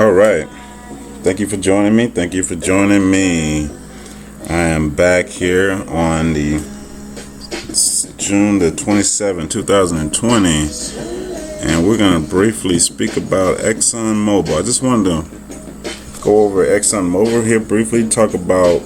All right. Thank you for joining me. Thank you for joining me. I am back here on the June the 27th, 2020, and we're going to briefly speak about Exxon Mobile. I just wanted to go over Exxon Mobile here briefly, talk about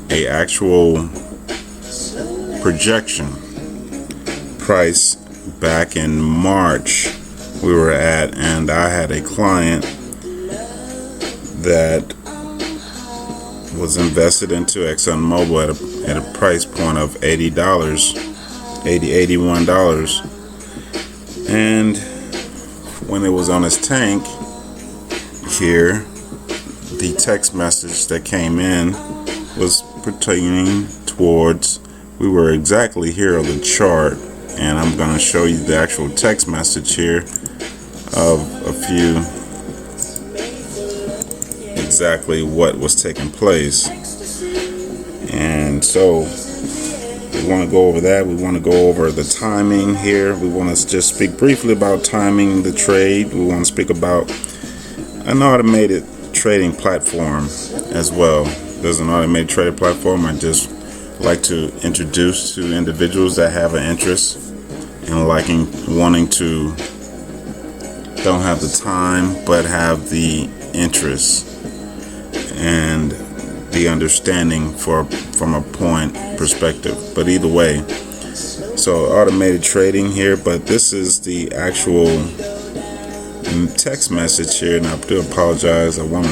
a actual projection price back in March we were at, and I had a client that was invested into Exxon Mobile at a price point of $81. And when it was on his tank here, the text message that came in was pertaining towards, we were exactly here on the chart, and I'm going to show you the actual text message here of a few exactly what was taking place. And so we want to go over that. We want to go over the timing here. We want to just speak briefly about timing the trade. We want to speak about an automated trading platform as well. There's an automated trading platform I just like to introduce to individuals that have an interest in wanting to, don't have the time but have the interest and the understanding from a point perspective. But either way, so automated trading here, but this is the actual text message here, and I do apologize. I want to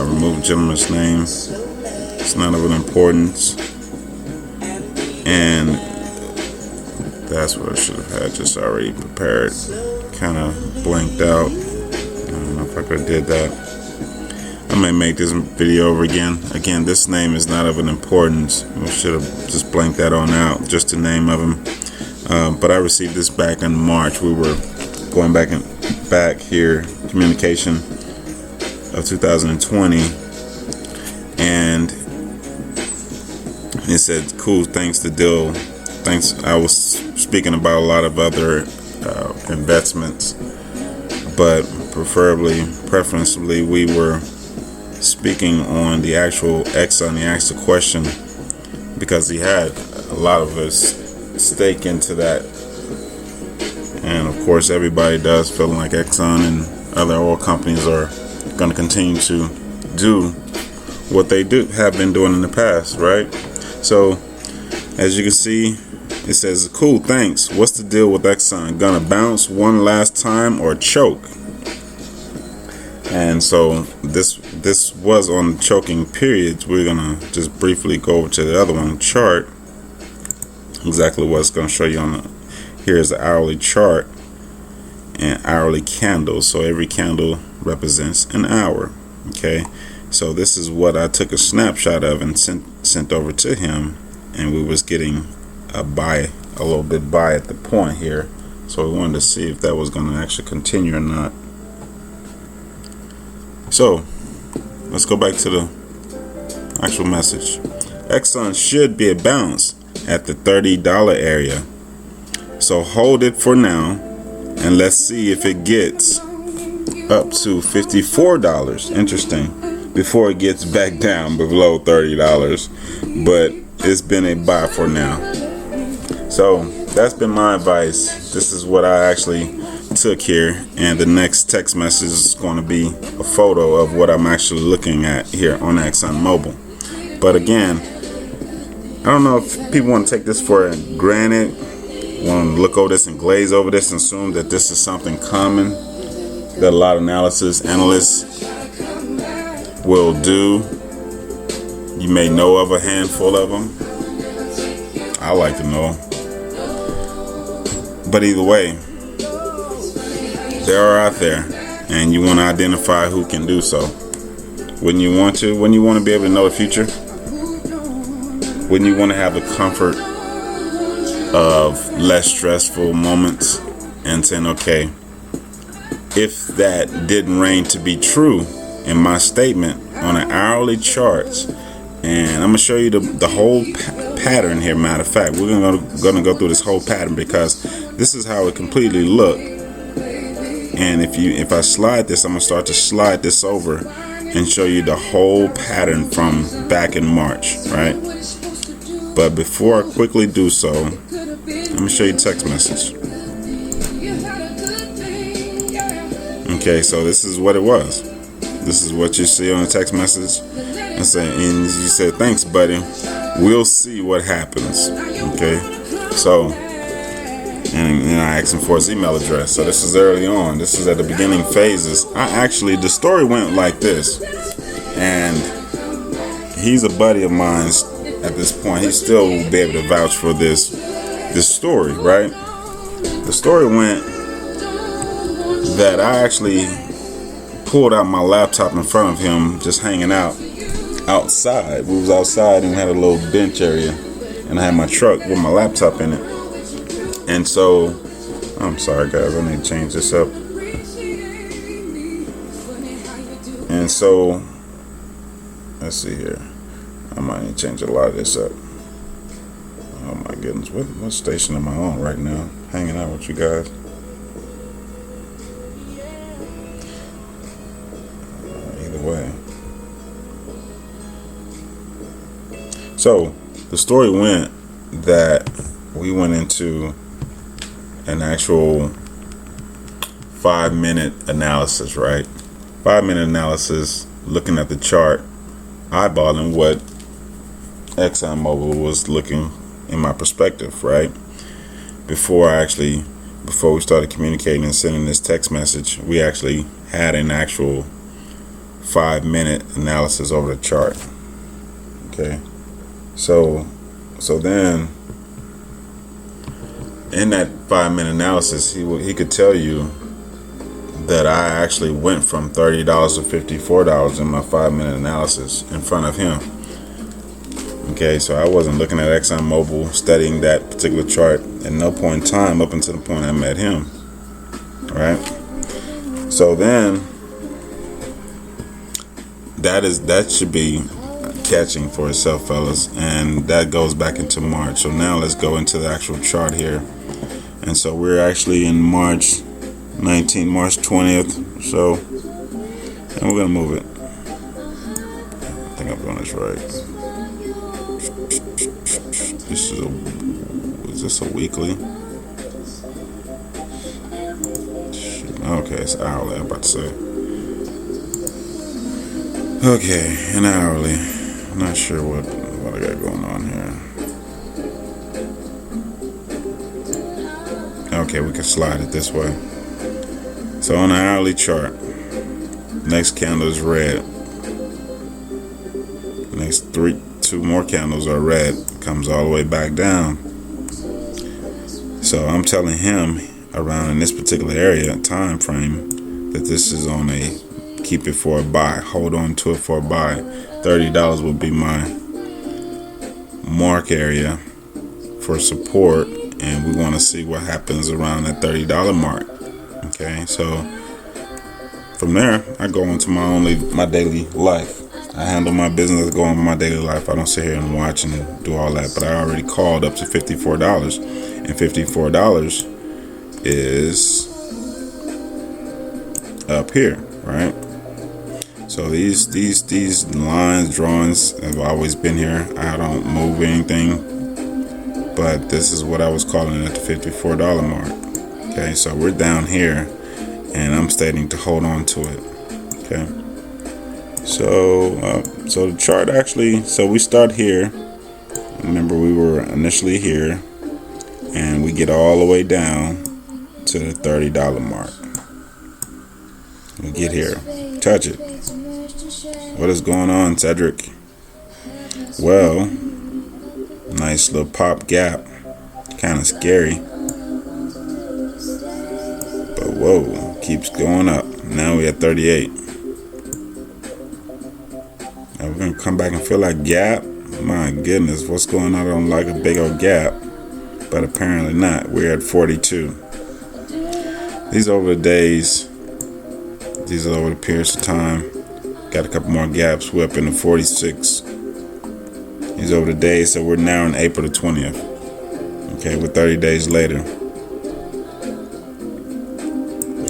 remove the gentleman's name. It's not of an importance, and that's what I should have had just already prepared. Kind of blanked out. I don't know if I could have did that. I may make this video over again. Again, this name is not of an importance. I should have just blanked that on out, just the name of him. But I received this back in March. We were going back here, communication of 2020, and it said, "Cool, thanks to deal." Thanks. I was speaking about a lot of other investments, but preferably, we were speaking on the actual Exxon. He asked a question because he had a lot of his stake into that, and of course everybody does, feeling like Exxon and other oil companies are going to continue to do what they have been doing in the past, right? So as you can see, it says, "Cool, thanks. What's the deal with Exxon? Gonna bounce one last time or choke?" And so this was on choking periods. We're gonna just briefly go over to the other one, chart. Exactly what it's gonna show you on here's the hourly chart and hourly candles. So every candle represents an hour. Okay, so this is what I took a snapshot of and sent over to him, and we was getting a little bit buy at the point here. So we wanted to see if that was going to actually continue or not. So let's go back to the actual message. Exxon should be a bounce at the $30 area, so hold it for now and let's see if it gets up to $54. Interesting, before it gets back down below $30, but it's been a buy for now. So that's been my advice. This is what I actually took here, and the next text message is going to be a photo of what I'm actually looking at here on Exxon Mobile. But again, I don't know if people want to take this for granted, want to look over this and glaze over this and assume that this is something common that a lot of analysts will do. You may know of a handful of them. I like to know. But either way, they are out there, and you want to identify who can do so. Wouldn't you want to? Wouldn't you want to be able to know the future? Wouldn't you want to have the comfort of less stressful moments and saying, okay, if that didn't rain to be true in my statement on an hourly charts, and I'm gonna show you the whole pattern here. Matter of fact, we're gonna go through this whole pattern because this is how it completely looked And if I slide this, I'm gonna start to slide this over and show you the whole pattern from back in March, right? But before I quickly do so, let me show you text message. Okay, so this is what it was. This is what you see on the text message. And you said, "Thanks, buddy. We'll see what happens." Okay, so and I asked him for his email address. So this is early on. This is at the beginning phases. The story went like this, and he's a buddy of mine at this point. He still will be able to vouch for this story, right? The story went that I actually pulled out my laptop in front of him, just hanging out outside. We was outside and had a little bench area, and I had my truck with my laptop in it. And so, I'm sorry guys, I need to change this up. And so, let's see here. I might need to change a lot of this up. Oh my goodness, what station am I on right now? Hanging out with you guys. Either way. So, the story went that we went into an actual 5-minute analysis, right? 5-minute analysis, looking at the chart, eyeballing what Exxon Mobile was looking in my perspective, right? Before we started communicating and sending this text message, we actually had an actual 5-minute analysis over the chart. Okay, so then in that 5-minute analysis, he could tell you that I actually went from $30 to $54 in my 5-minute analysis in front of him. Okay, so I wasn't looking at Exxon Mobil, studying that particular chart at no point in time up until the point I met him. Right? So then that should be catching for itself, fellas, and that goes back into March. So now let's go into the actual chart here. And so we're actually in March 19th, March 20th or so, and we're gonna move it. I think I'm doing this right. Is this a weekly? Okay, it's hourly, I'm about to say. Okay, an hourly. I'm not sure what I got going on here. Okay, we can slide it this way. So on the hourly chart, next candle is red. Next two more candles are red. Comes all the way back down. So I'm telling him around in this particular area, time frame, that this is on a keep it for a buy. Hold on to it for a buy. $30 will be my mark area for support, and we want to see what happens around that $30 mark. Okay, so from there I go into my daily life. I handle my business, go on my daily life. I don't sit here and watch and do all that, but I already called up to $54, and $54 is up here, right? So these lines, drawings have always been here. I don't move anything, but this is what I was calling at the $54 mark. Okay, so we're down here, and I'm stating to hold on to it. Okay, so the chart actually, so we start here. Remember, we were initially here, and we get all the way down to the $30 mark. We get here, touch it. What is going on, Cedric? Well, nice little pop gap, kind of scary, but whoa, keeps going up. Now we're at 38. Now we're gonna come back and fill that gap. My goodness, what's going on? I don't like a big old gap, but apparently not. We're at 42. These are over the days. These are over the periods of time. Got a couple more gaps. We're up in the 46. These over the days, so we're now in April the 20th. Okay, we're 30 days later.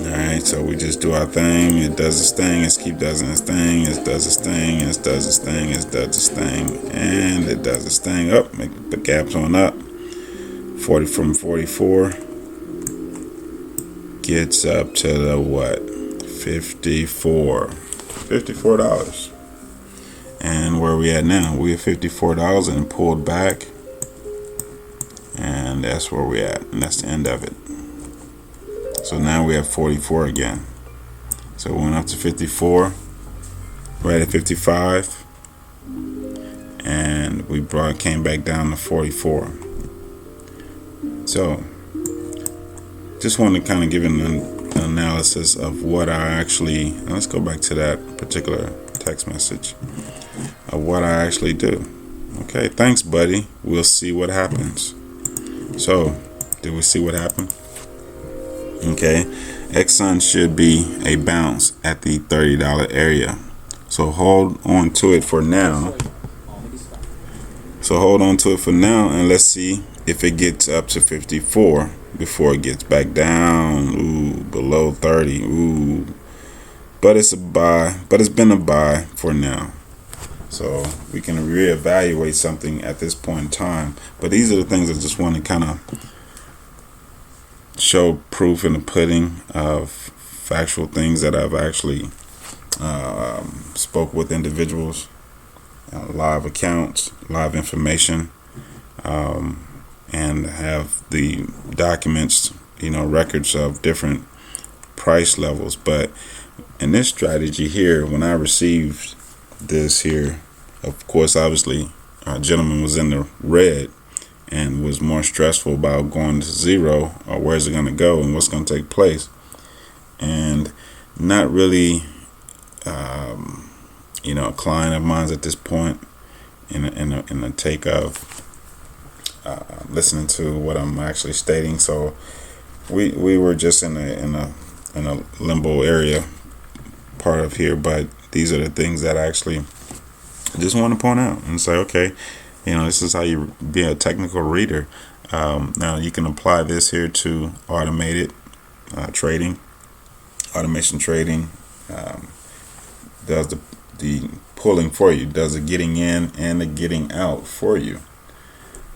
Alright, So we just do our thing. It does its thing. It keeps doing its thing. It does its thing. It does its thing. It does its thing. And it does its thing. Up. Make the gaps on up. 40 from 44. Gets up to the what? $54. And where are we at now? We at $54 and pulled back. And that's where we at. And that's the end of it. So now we have 44 again. So we went up to 54, right at 55, and we came back down to 44. So just want to kind of give an analysis of what I actually, let's go back to that particular text message, of what I actually do. Okay, thanks buddy, we'll see what happens. So did we see what happened? Okay, Exxon should be a bounce at the $30 area. So hold on to it for now. And let's see if it gets up to 54 before it gets back down. Ooh, below 30. Ooh, but it's a buy. But it's been a buy for now. So we can reevaluate something at this point in time. But these are the things I just want to kind of show proof in the pudding of factual things that I've actually spoke with individuals, live accounts, live information, and have the documents, records of different price levels. But in this strategy here, when I received this here, of course, obviously, a gentleman was in the red and was more stressful about going to zero, or where's it going to go and what's going to take place, and not really a client of mine at this point in the take of listening to what I'm actually stating. So we were just in a limbo area part of here, but these are the things that I actually just want to point out and say, okay, this is how you be a technical reader. Now you can apply this here to automated trading. Automation trading does the pulling for you, does the getting in and the getting out for you.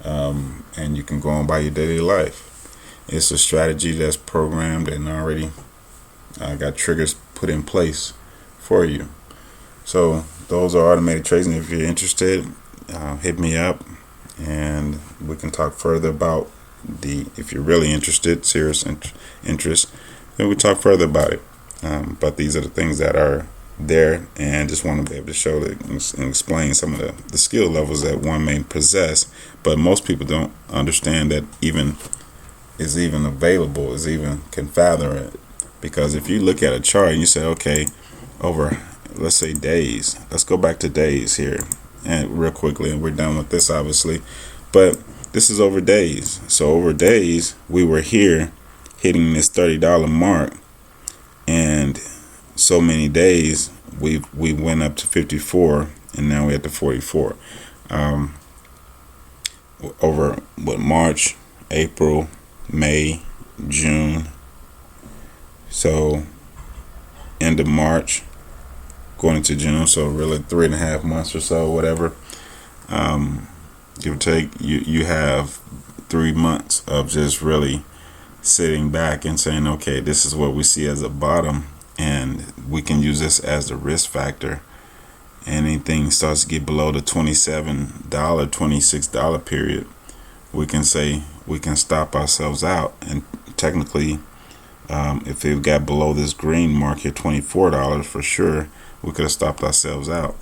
And you can go on by your daily life. It's a strategy that's programmed and already got triggers put in place for you. So those are automated trades, and if you're interested, hit me up and we can talk further about if you're really interested, serious interest, then we talk further about it. But these are the things that are there, and just want to be able to show and explain some of the skill levels that one may possess, but most people don't understand that is even available, can fathom it. Because if you look at a chart and you say, okay, over, let's say days, let's go back to days here and real quickly, and we're done with this obviously, but this is over days. So over days we were here hitting this $30 mark, and so many days we went up to 54, and now we're at the 44. Over March, April, May, June, so end of March going into June, so really 3.5 months or so, whatever, give or take, you have 3 months of just really sitting back and saying, okay, this is what we see as a bottom, and we can use this as the risk factor. Anything starts to get below the $27, $26 period, we can say we can stop ourselves out. And technically, if it got below this green mark here, $24 for sure, we could have stopped ourselves out.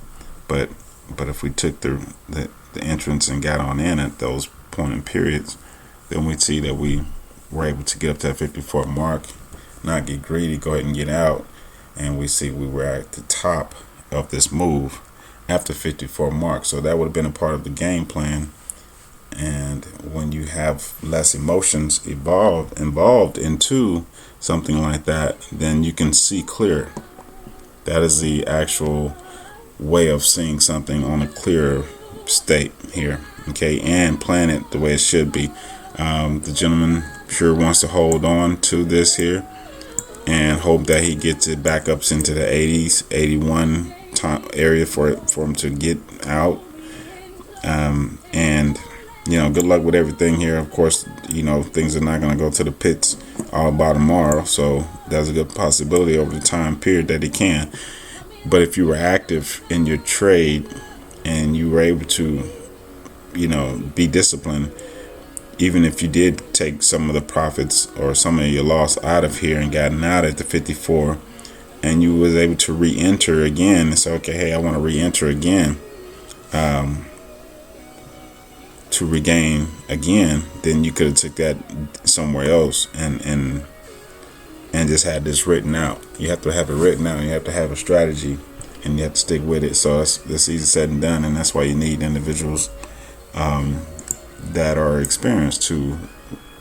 But if we took the entrance and got on in at those point in periods, then we'd see that we were able to get up to that 54 mark, not get greedy, go ahead and get out, and we see we were at the top of this move after 54 mark. So that would have been a part of the game plan. And when you have less emotions involved into something like that, then you can see clear. That is the actual way of seeing something on a clearer state here, okay, and plan it the way it should be. The gentleman sure wants to hold on to this here, and hope that he gets it back up into the 80s, 81 area for him to get out. And good luck with everything here. Of course, things are not going to go to the pits all by tomorrow, so there's a good possibility over the time period that he can. But if you were active in your trade and you were able to be disciplined, even if you did take some of the profits or some of your loss out of here and gotten out at the 54, and you was able to re-enter again and say, okay, hey, I want to re-enter again, to regain again, then you could have took that somewhere else and just had this written out. You have to have it written out. You have to have a strategy, and you have to stick with it. So that's easy said and done, and that's why you need individuals that are experienced to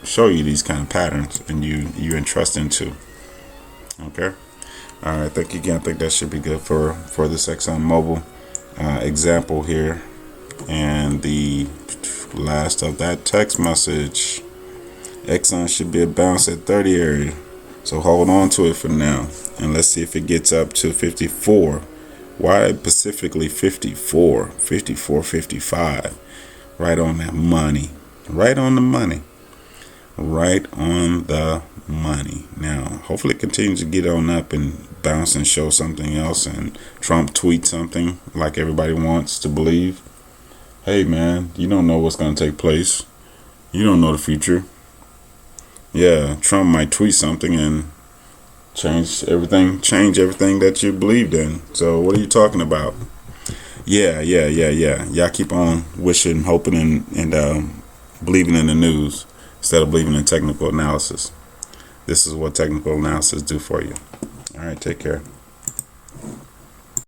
show you these kind of patterns, and you entrust into. Okay. All right. Thank you again. I think that should be good for this Exxon Mobile example here. And the last of that text message, Exxon should be a bounce at 30 area. So hold on to it for now, and let's see if it gets up to 54. Why specifically 54, 54, 55? Right on that money. Right on the money. Right on the money. Now, hopefully it continues to get on up and bounce and show something else, and Trump tweet something like everybody wants to believe. Hey, man, you don't know what's going to take place. You don't know the future. Yeah, Trump might tweet something and change everything that you believed in. So what are you talking about? Yeah. Y'all keep on wishing, hoping, and believing in the news instead of believing in technical analysis. This is what technical analysis do for you. All right, take care.